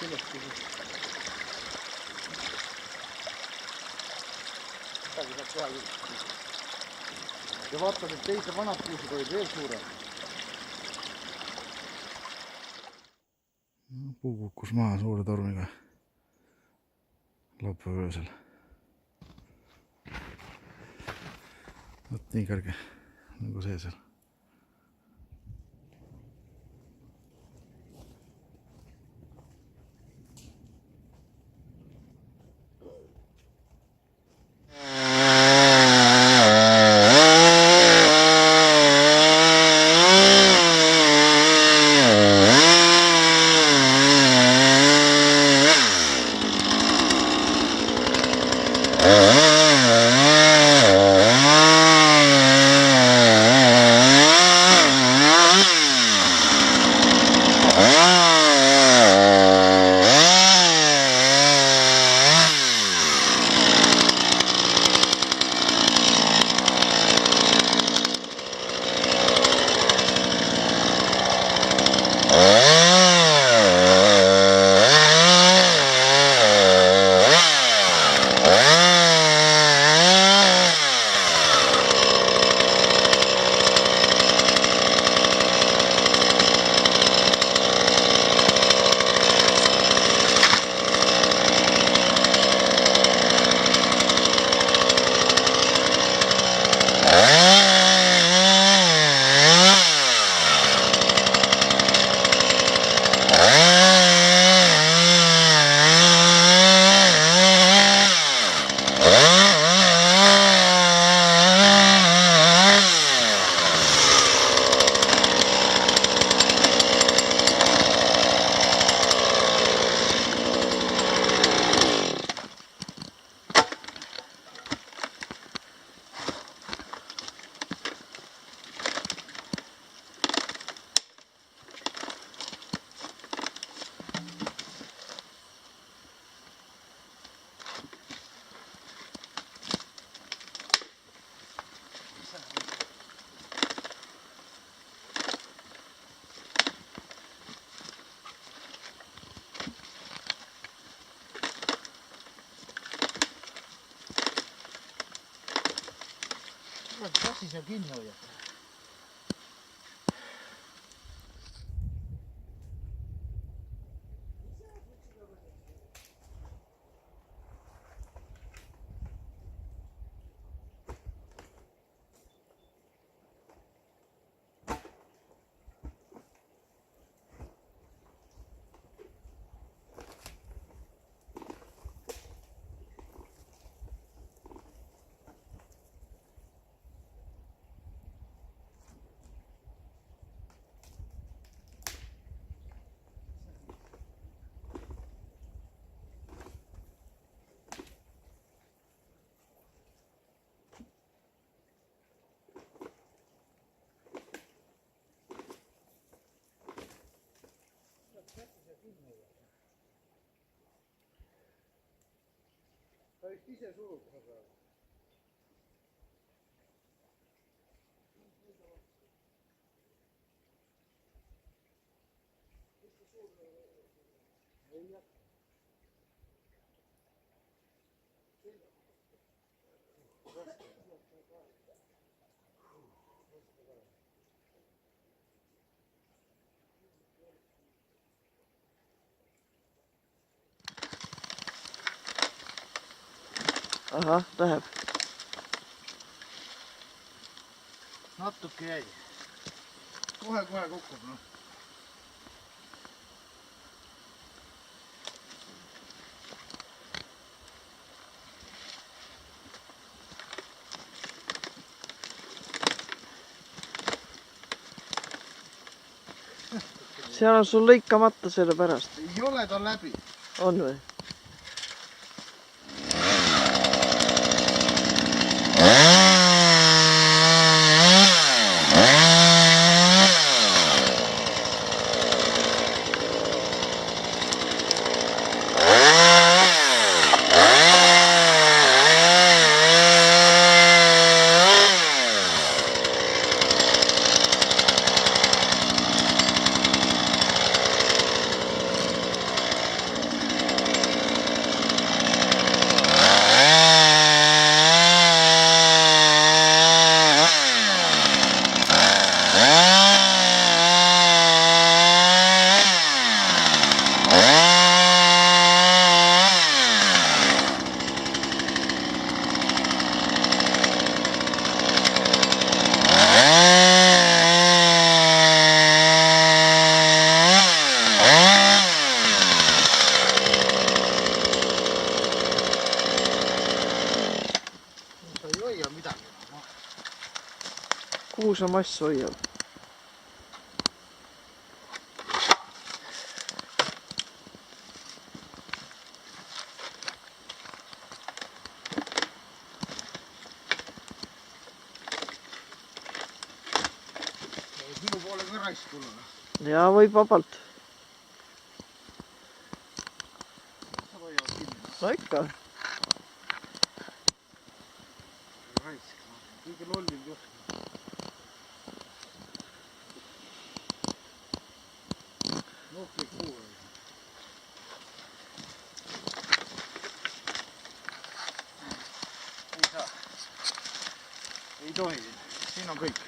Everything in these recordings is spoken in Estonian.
sellestki siis. Midagi saab teha küll. Ja vaatad, et teised vanad kuused olid veel suured. Puu kukkus maha suure tormiga laupäeva öösel. Võt nii kõrge nagu see seal. Kassi seal kinni hoiab. Ta vist ise surub seda praegu. Ei jätta. Ahah, läheb. Natuke jäi. Kohe kukkub, noh. Seal on sul lõikamata selle pärast. Ei ole ta läbi. On või? ilusa mass hoiab. Sinu poole ka raisk tulla. Ja võib vabalt. Sa hoiavad kinni. No ikka. Raisk. Kõige lollim juht. Nuhklik puu. Ei saa. Ei tohi. Siin on kõik.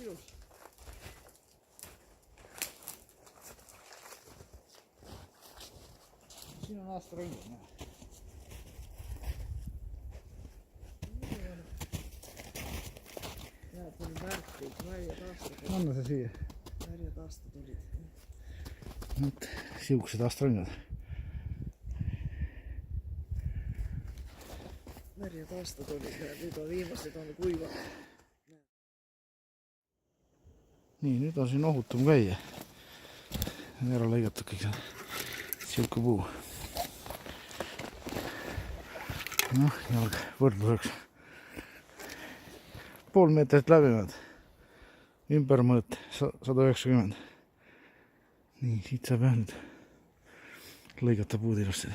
Ilus. Siin on aastaringid, näe. Näed, mul on värkuid, märjad aastad. Anna see siia. Märjad aastad olid. Nüüd siuksed aastaringid. Märjad aastad olid, nüüd on viimased on kuivad. Nii, nüüd on siin ohutum käia. Ära lõigatud kõik see siuke puu. Noh, jalg võrdluseks. Pool meetrit läbivad. Ümbermõõt 190. Nii, siit saab jah nüüd lõigata puud ilusti.